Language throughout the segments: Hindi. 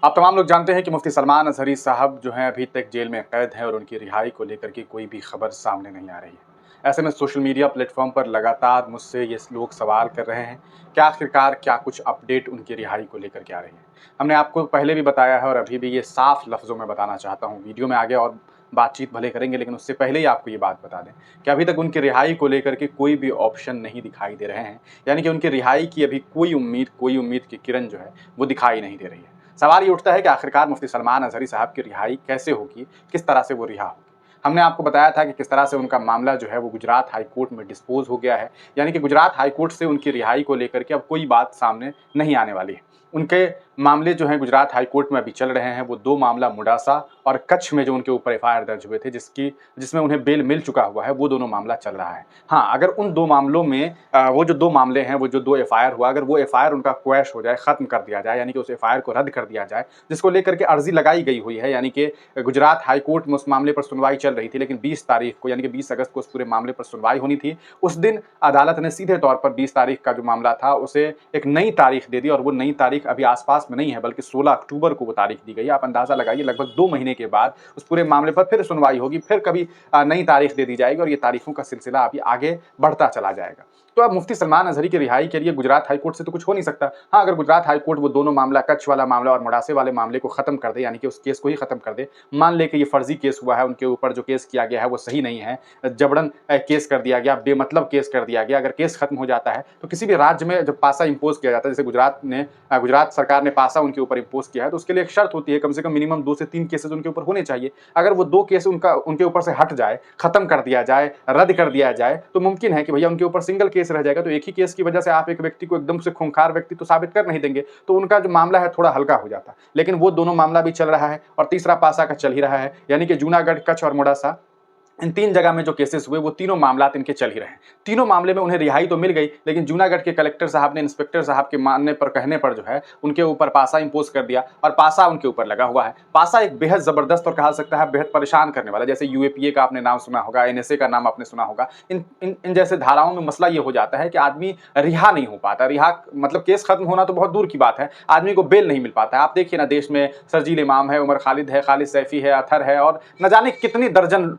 आप तमाम लोग जानते हैं कि मुफ्ती सलमान अज़हरी साहब जो हैं अभी तक जेल में कैद हैं और उनकी रिहाई को लेकर के कोई भी खबर सामने नहीं आ रही है। ऐसे में सोशल मीडिया प्लेटफॉर्म पर लगातार मुझसे ये लोग सवाल कर रहे हैं कि आखिरकार क्या कुछ अपडेट उनकी रिहाई को लेकर के आ रही है। हमने आपको पहले भी बताया है और अभी भी ये साफ लफ्ज़ों में बताना चाहता हूँ। वीडियो में आगे और बातचीत भले करेंगे, लेकिन उससे पहले ही आपको ये बात बता दें कि अभी तक उनकी रिहाई को लेकर के कोई भी ऑप्शन नहीं दिखाई दे रहे हैं। यानी कि उनकी रिहाई की अभी कोई उम्मीद की किरण जो है वो दिखाई नहीं दे रही है। सवाल ये उठता है कि आखिरकार मुफ्ती सलमान अज़हरी साहब की रिहाई कैसे होगी, किस तरह से वो रिहा होगी। हमने आपको बताया था कि किस तरह से उनका मामला जो है वो गुजरात हाई कोर्ट में डिस्पोज़ हो गया है। यानी कि गुजरात हाई कोर्ट से उनकी रिहाई को लेकर के अब कोई बात सामने नहीं आने वाली है। उनके मामले जो हैं गुजरात हाई कोर्ट में अभी चल रहे हैं, वो 2 मामला मुडासा और कच्छ में जो उनके ऊपर एफआईआर दर्ज हुए थे, जिसमें उन्हें बेल मिल चुका हुआ है, वो दोनों मामला चल रहा है। हाँ, अगर उन 2 मामलों में वो जो 2 मामले हैं, वो जो 2 एफआईआर हुआ, अगर वो एफआईआर उनका क्वैश हो जाए, खत्म कर दिया जाए, यानी कि उस एफआईआर को रद्द कर दिया जाए, जिसको लेकर के अर्जी लगाई गई हुई है, यानी कि गुजरात हाई कोर्ट में उस मामले पर सुनवाई चल रही थी, लेकिन 20 तारीख को यानी कि 20 अगस्त को उस पूरे मामले पर सुनवाई होनी थी। उस दिन अदालत ने सीधे तौर पर 20 तारीख का जो मामला था, उसे एक नई तारीख दे दी और वो नई तारीख अभी आस-पास में नहीं है, बल्कि 16 अक्टूबर को वो तारीख दी गई है। आप अंदाज़ा लगाइए, लगभग 2 महीने के बाद उस पूरे मामले पर फिर सुनवाई होगी, फिर कभी नई तारीख दे दी जाएगी और ये तारीखों का सिलसिला अभी आगे बढ़ता चला जाएगा। तो अब मुफ्ती सलमान अज़हरी की रिहाई के लिए गुजरात हाई कोर्ट से तो कुछ हो नहीं सकता। हाँ, अगर गुजरात हाई कोर्ट वो दोनों मामला, कच्छ वाला मामला और मुडासे वाले मामले को खत्म कर दे, यानी कि उस केस को ही खत्म कर दे, मान ले कि ये फर्जी केस हुआ है, उनके ऊपर जो केस किया गया है वो सही नहीं है, जबरन केस कर दिया गया, बेमतलब केस कर दिया गया। अगर केस खत्म हो जाता है तो किसी भी राज्य में जब पासा इम्पोज किया जाता है, जैसे गुजरात सरकार ने पासा उनके ऊपर इम्पोज किया है, तो उसके लिए एक शर्त होती है, कम से कम मिनिमम 2 से 3 केसेस उनके ऊपर होने चाहिए। अगर वो 2 केस उनके ऊपर से हट जाए, खत्म कर दिया जाए, रद्द कर दिया जाए, तो मुमकिन है कि भैया उनके ऊपर सिंगल केस रह जाएगा। तो एक ही केस की वजह से आप एक व्यक्ति को एकदम से खूंखार व्यक्ति तो साबित कर नहीं देंगे, तो उनका जो मामला है थोड़ा हल्का हो जाता है। लेकिन वो दोनों मामला भी चल रहा है और तीसरा पासा का चल ही रहा है, यानी कि जूनागढ़, कच्छ और मुडासा, इन 3 जगह में जो केसेस हुए वो तीनों मामलात इनके चल ही रहे हैं। तीनों मामले में उन्हें रिहाई तो मिल गई, लेकिन जूनागढ़ के कलेक्टर साहब ने इंस्पेक्टर साहब के मानने पर, कहने पर जो है उनके ऊपर पासा इम्पोज कर दिया और पासा उनके ऊपर लगा हुआ है। पासा एक बेहद ज़बरदस्त और कहा सकता है बेहद परेशान करने वाला, जैसे यूएपीए का आपने नाम सुना होगा, एनएसए का नाम आपने सुना होगा। इन जैसे धाराओं में मसला ये हो जाता है कि आदमी रिहा नहीं हो पाता। रिहा मतलब केस खत्म होना तो बहुत दूर की बात है, आदमी को बेल नहीं मिल पाता है। आप देखिए ना, देश में शर्जील इमाम है, उमर खालिद है, खालिद सैफी है, अतहर है और न जाने कितनी दर्जन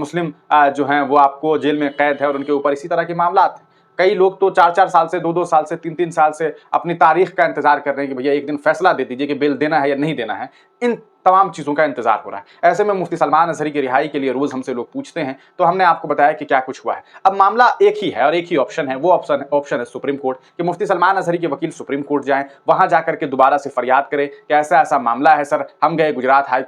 मुस्लिम जो हैं वो आपको जेल में कैद है और उनके ऊपर इसी तरह के मामलात हैं। कई लोग तो 4-4 साल से, 2-2 साल से, 3-3 साल से अपनी तारीख का इंतजार कर रहे हैं कि भैया एक दिन फैसला दे दीजिए कि बेल देना है या नहीं देना है। इन तमाम चीज़ों का इंतजार हो रहा है। ऐसे में मुफ्ती सलमान अज़हरी की रिहाई के लिए रोज़ हमसे लोग पूछते हैं, तो हमने आपको बताया कि क्या कुछ हुआ है। अब मामला एक ही है और एक ही ऑप्शन है, वो ऑप्शन है सुप्रीम कोर्ट, कि मुफ्ती सलमान अज़हरी के वकील सुप्रीम कोर्ट जाएँ, वहाँ जाकर के दोबारा से फरियाद करें कि ऐसा-ऐसा मामला है सर, हम गए गुजरात हाई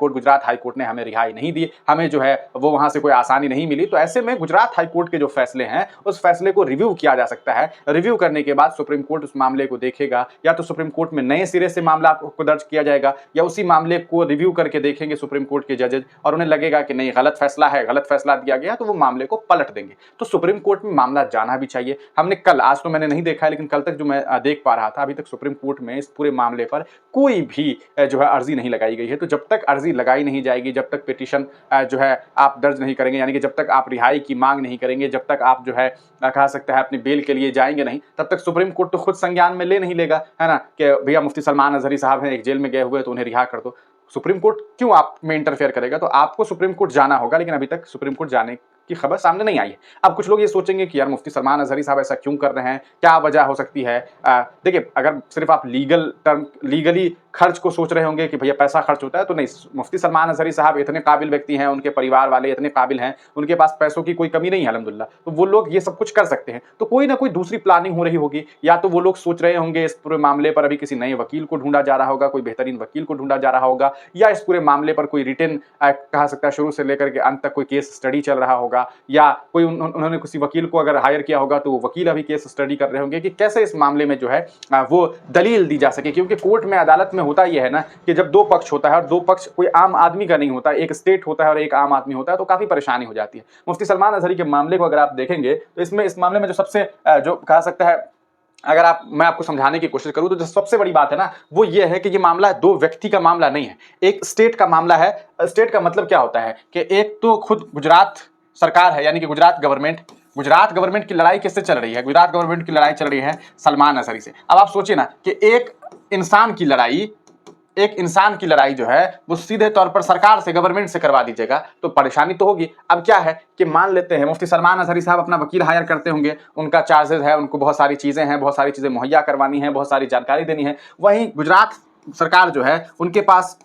कोर्ट ने हमें रिहाई नहीं दी, हमें जो है वो वहाँ से कोई आसानी नहीं मिली। तो ऐसे में गुजरात हाई कोर्ट के जो फैसले हैं, उस फैसले को रिव्यू किया जा सकता है। रिव्यू करने के बाद सुप्रीम कोर्ट उस मामले को देखेगा, या तो सुप्रीम कोर्ट में नए सिरे से मामला को दर्ज किया जाएगा या उसी मामले को रिव्यू करके देखेंगे सुप्रीम कोर्ट के जजेज और उन्हें लगेगा कि नहीं, गलत फैसला है, गलत फैसला दिया गया, तो वो मामले को पलट देंगे। तो सुप्रीम कोर्ट में मामला जाना भी चाहिए। हमने कल, आज तो मैंने नहीं देखा है, लेकिन कल तक जो मैं देख पा रहा था, अभी तक सुप्रीम कोर्ट में इस पूरे मामले पर कोई भी जो है अर्जी नहीं लगाई गई है। तो जब तक अर्जी लगाई नहीं जाएगी, जब तक पिटीशन जो है आप दर्ज नहीं करेंगे, यानी कि जब तक आप रिहाई की मांग नहीं करेंगे, जब तक आप जो है कहा सकता है अपनी बेल के लिए जाएंगे नहीं, तब तक सुप्रीम कोर्ट तो खुद संज्ञान में ले नहीं लेगा, है ना, कि भैया मुफ्ती सलमान अज़हरी साहब हैं, एक जेल में गए हुए, तो उन्हें रिहा कर दो। सुप्रीम कोर्ट क्यों आप में इंटरफेयर करेगा? तो आपको सुप्रीम कोर्ट जाना होगा, लेकिन अभी तक सुप्रीम कोर्ट जाने की खबर सामने नहीं आई है। अब कुछ लोग ये सोचेंगे कि यार मुफ्ती सलमान अज़हरी साहब ऐसा क्यों कर रहे हैं, क्या वजह हो सकती है? देखिए, अगर सिर्फ आप लीगली खर्च को सोच रहे होंगे कि भैया पैसा खर्च होता है, तो नहीं। मुफ्ती सलमान अज़हरी साहब इतने काबिल व्यक्ति हैं, उनके परिवार वाले इतने काबिल हैं, उनके पास पैसों की कोई कमी नहीं है अल्हम्दुलिल्लाह, तो वो लोग ये सब कुछ कर सकते हैं। तो कोई ना कोई दूसरी प्लानिंग हो रही होगी, या तो वो लोग सोच रहे होंगे इस पूरे मामले पर अभी किसी नए वकील को ढूंढा जा रहा होगा, कोई बेहतरीन वकील को ढूंढा जा रहा होगा, या इस पूरे मामले पर कोई रिटन कहा सकता है शुरू से लेकर के अंत तक कोई केस स्टडी चल रहा होगा, या कोई उन्होंने किसी वकील को अगर हायर किया होगा तो वो वकील अभी केस स्टडी कर रहे होंगे कि कैसे इस मामले में जो है वो दलील दी जा सके। क्योंकि कोर्ट में, अदालत में होता यह है ना कि जब 2 पक्ष होता है और 2 पक्ष कोई आम आदमी का नहीं होता, एक स्टेट होता है और एक आम आदमी होता है, तो काफ़ी परेशानी हो जाती है। मुफ्ती सलमान अज़हरी के मामले को अगर आप देखेंगे तो इस मामले में जो सबसे जो कहा सकता है, अगर मैं आपको समझाने की कोशिश करूं, तो जो सबसे बड़ी बात है ना, वो ये है कि ये मामला 2 व्यक्ति का मामला नहीं है, एक स्टेट का मामला है। स्टेट का मतलब क्या होता है कि एक तो खुद गुजरात सरकार है, यानी कि गुजरात गवर्नमेंट की लड़ाई किससे चल रही है? गुजरात गवर्नमेंट की लड़ाई चल रही है सलमान अज़हरी से। अब आप सोचिए ना कि एक इंसान की लड़ाई एक इंसान की लड़ाई जो है वो सीधे तौर पर सरकार से, गवर्नमेंट से करवा दीजिएगा तो परेशानी तो होगी। अब क्या है कि मान लेते हैं मुफ्ती सलमान अजहरी साहब अपना वकील हायर करते होंगे, उनका चार्जेस है, उनको बहुत सारी चीजें हैं, बहुत सारी चीजें मुहैया करवानी है, बहुत सारी जानकारी देनी है। वहीं गुजरात सरकार जो है उनके पास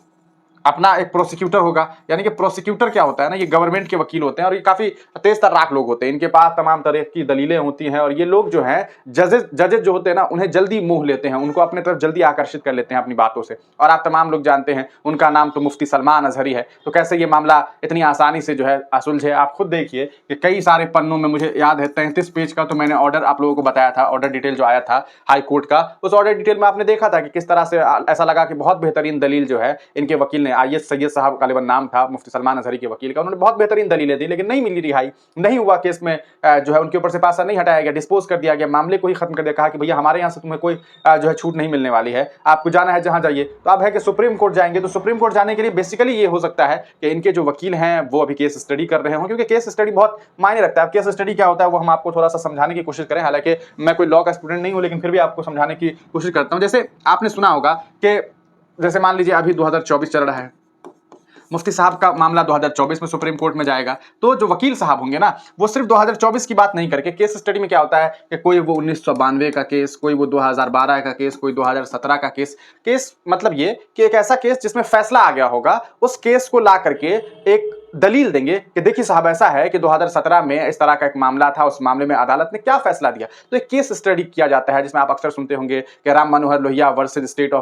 अपना एक प्रोसिक्यूटर होगा, यानी कि प्रोसिक्यूटर क्या होता है ना, ये गवर्नमेंट के वकील होते हैं और ये काफी तेज तर्राक लोग होते हैं, इनके पास तमाम तरह की दलीलें होती हैं और ये लोग जो हैं जजेस जो होते हैं ना उन्हें जल्दी मोह लेते हैं, उनको अपने तरफ जल्दी आकर्षित कर लेते हैं अपनी बातों से। और आप तमाम लोग जानते हैं उनका नाम तो मुफ्ती सलमान अजहरी है, तो कैसे ये मामला इतनी आसानी से जो है सुलझे। आप खुद देखिए कि कई सारे पन्नों में, मुझे याद है 33 पेज का तो मैंने ऑर्डर आप लोगों को बताया था, ऑर्डर डिटेल जो आया था हाई कोर्ट का, उस ऑर्डर डिटेल में आपने देखा था कि किस तरह से ऐसा लगा कि बहुत बेहतरीन दलील जो है इनके वकील ने, आईएएस सैयद साहब गालिबन नाम था मुफ्ती सलमान अजहरी के वकील का, उन्होंने बहुत बेहतरीन दलीलें दी, लेकिन नहीं मिली रिहाई, नहीं हुआ केस में जो है उनके ऊपर से पासा नहीं हटाया गया, डिस्पोज कर दिया गया, मामले को ही खत्म कर दिया, कहा कि भैया हमारे यहाँ से तुम्हें कोई जो है छूट नहीं मिलने वाली है, आपको जाना है जहां जाइए। तो अब है कि सुप्रीम कोर्ट जाएंगे, तो सुप्रीम कोर्ट जाने के लिए बेसिकली ये हो सकता है कि इनके जो वकील हैं वो अभी केस स्टडी कर रहे हों, क्योंकि केस स्टडी बहुत मायने रखता है। केस स्टडी क्या होता है वो हम आपको थोड़ा सा समझाने की कोशिश करें, हालांकि मैं कोई लॉ का स्टूडेंट नहीं हूं, लेकिन फिर भी आपको समझाने की कोशिश करता हूं। जैसे आपने सुना होगा कि जैसे मान लीजिए अभी 2024 चल रहा है, मुफ्ती साहब का मामला 2024 में सुप्रीम कोर्ट में जाएगा, तो जो वकील साहब होंगे ना वो सिर्फ 2024 की बात नहीं करके, केस स्टडी में क्या होता है कि कोई वो 1992 का केस, कोई वो 2012 का केस, कोई 2017 का केस मतलब ये कि एक ऐसा केस जिसमें फैसला आ गया होगा, उस केस को ला करके एक दलील देंगे कि देखिए साहब ऐसा है कि 2017 में इस तरह का एक मामला था, उस मामले में अदालत ने क्या फैसला दिया। तो एक केस स्टडी किया जाता है जिसमें आप अक्सर सुनते होंगे कि Ram Manohar Lohia versus state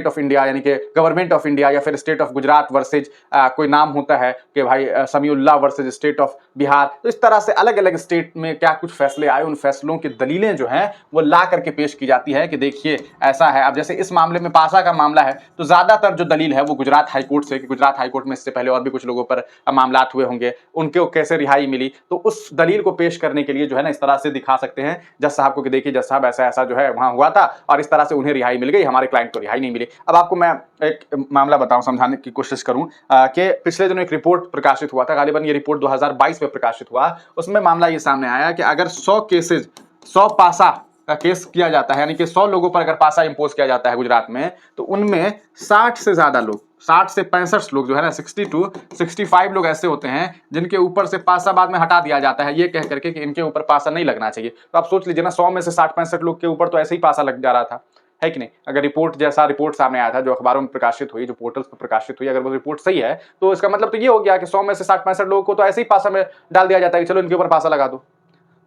of India, यानी कि गवर्नमेंट ऑफ इंडिया, या फिर स्टेट ऑफ गुजरात वर्सेज कोई नाम होता है कि भाई Samiullah versus state of Bihar. तो इस तरह से अलग अलग स्टेट में क्या कुछ फैसले आए, उन फैसलों की दलीलें जो हैं वो ला करके पेश की जाती है कि देखिए ऐसा है। अब जैसे इस मामले में पासा का मामला है तो ज्यादातर जो दलील है वो गुजरात हाईकोर्ट से, कि गुजरात हाईकोर्ट में इससे पहले और भी कुछ लोगों पर मामला हुए होंगे, उनको कैसे रिहाई मिली, तो उस दलील को पेश करने के लिए जो है ना इस तरह से दिखा सकते हैं जज साहब को कि देखिए जज साहब ऐसा ऐसा जो है वहां हुआ था और इस तरह से उन्हें रिहाई मिल गई, हमारे क्लाइंट को रिहाई नहीं मिली। अब आपको मैं एक मामला बताऊं, समझाने की कोशिश करूं कि पिछले दिनों एक रिपोर्ट प्रकाशित हुआ था, गालिबन ये रिपोर्ट 2022 में प्रकाशित हुआ। उसमें मामला ये सामने आया कि अगर 100 केसेज 100 पासा का केस किया जाता है, यानी कि 100 लोगों पर अगर पासा इंपोज किया जाता है गुजरात में, तो उनमें 60 से ज्यादा लोग, 60 से 65 लोग जो है ना, 60 to 65 लोग ऐसे होते हैं जिनके ऊपर से पासा बाद में हटा दिया जाता है, ये कह करके कि इनके ऊपर पासा नहीं लगना चाहिए। तो आप सोच लीजिए ना, 100 में से 60-65 लोग के ऊपर तो ऐसे ही पासा लग जा रहा था, है कि नहीं। अगर रिपोर्ट जैसा रिपोर्ट सामने आया था जो अखबारों में प्रकाशित हुई, जो पोर्टल्स पर प्रकाशित हुई, अगर वो रिपोर्ट सही है तो इसका मतलब तो ये हो गया कि 100 में से 60-65 लोगों को तो ऐसे ही पासा में डाल दिया जाता है कि चलो इनके ऊपर पासा लगा दो।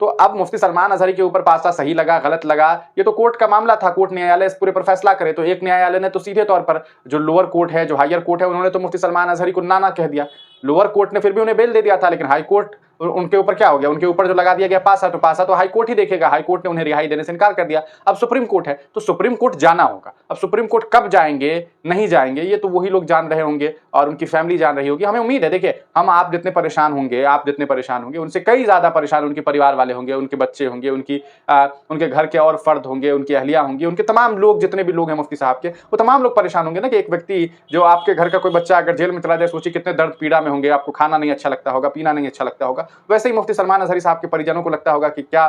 तो अब मुफ्ती सलमान अजहरी के ऊपर पासा सही लगा गलत लगा, ये तो कोर्ट का मामला था, कोर्ट न्यायालय इस पूरे पर फैसला करे। तो एक न्यायालय ने तो सीधे तौर पर, जो लोअर कोर्ट है, जो हायर कोर्ट है, उन्होंने तो मुफ्ती सलमान अजहरी को ना कह दिया। लोअर कोर्ट ने फिर भी उन्हें बेल दे दिया था, लेकिन हाई कोर्ट उनके ऊपर क्या हो गया, उनके ऊपर जो लगा दिया गया पासा, तो पासा तो हाई कोर्ट ही देखेगा। हाई कोर्ट ने उन्हें रिहाई देने से इनकार कर दिया। अब सुप्रीम कोर्ट है तो सुप्रीम कोर्ट जाना होगा। अब सुप्रीम कोर्ट कब जाएंगे नहीं जाएंगे ये तो वही लोग जान रहे होंगे और उनकी फैमिली जान रही होगी। हमें उम्मीद है, देखिए हम आप जितने परेशान होंगे, आप जितने परेशान होंगे, उनसे कई ज्यादा परेशान उनके परिवार वाले होंगे, उनके बच्चे होंगे, उनके घर के और फर्द होंगे, उनकी अहलिया होंगी, उनके तमाम लोग, जितने भी लोग हैं मुफ्ती साहब के, वो तमाम लोग परेशान होंगे ना। कि एक व्यक्ति जो आपके घर का कोई बच्चा अगर जेल में चला जाए, सोचिए कितने दर्द पीड़ा में होंगे, आपको खाना नहीं अच्छा लगता होगा, पीना नहीं अच्छा लगता होगा। वैसे ही मुफ्ती सलमान अजहरी साहब के परिजनों को लगता होगा कि क्या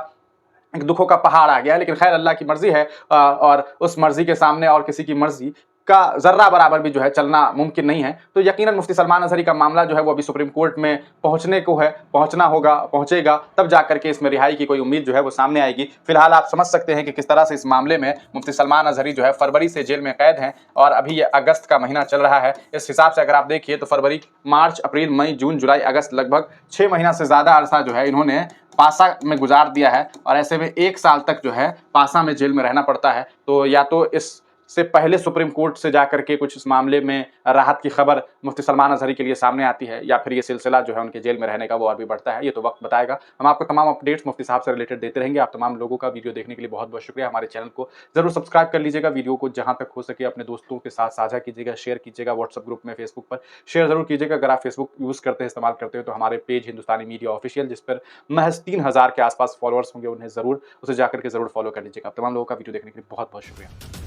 एक दुखों का पहाड़ आ गया। लेकिन खैर अल्लाह की मर्जी है और उस मर्जी के सामने और किसी की मर्जी का जर्रा बराबर भी जो है चलना मुमकिन नहीं है। तो यकीनन मुफ्ती सलमान अजहरी का मामला जो है वो अभी सुप्रीम कोर्ट में पहुंचने को है, पहुंचना होगा, पहुंचेगा, तब जाकर के इसमें रिहाई की कोई उम्मीद जो है वो सामने आएगी। फिलहाल आप समझ सकते हैं कि किस तरह से इस मामले में मुफ्ती सलमान अजहरी जो है फरवरी से जेल में कैद हैं और अभी ये अगस्त का महीना चल रहा है। इस हिसाब से अगर आप देखिए तो फरवरी, मार्च, अप्रैल, मई, जून, जुलाई, अगस्त, लगभग 6 महीना से ज्यादा अरसा जो है इन्होंने पासा में गुजार दिया है और ऐसे में 1 साल तक जो है पासा में जेल में रहना पड़ता है। तो या तो इससे पहले सुप्रीम कोर्ट से जाकर के कुछ इस मामले में राहत की खबर मुफ्ती सलमान अजहरी के लिए सामने आती है, या फिर ये सिलसिला जो है उनके जेल में रहने का वो और भी बढ़ता है, ये तो वक्त बताएगा। हम आपको तमाम अपडेट्स मुफ्ती साहब से रिलेटेड देते रहेंगे। आप तमाम लोगों का वीडियो देखने के लिए बहुत बहुत शुक्रिया। हमारे चैनल को जरूर सब्सक्राइब कर लीजिएगा, वीडियो को जहां तक हो सके अपने दोस्तों के साथ साझा कीजिएगा, शेयर कीजिएगा, व्हाट्सएप ग्रुप में, फेसबुक पर शेयर जरूर कीजिएगा। अगर आप फेसबुक यूज करते हैं, इस्तेमाल करते हो, तो हमारे पेज हिंदुस्तानी मीडिया ऑफिशियल, जिस पर महज 3000 के आसपास फॉलोअर्स होंगे, उन्हें जरूर उसे जाकर के जरूर फॉलो कर लीजिएगा। आप तमाम लोगों का वीडियो देखने के लिए बहुत बहुत शुक्रिया।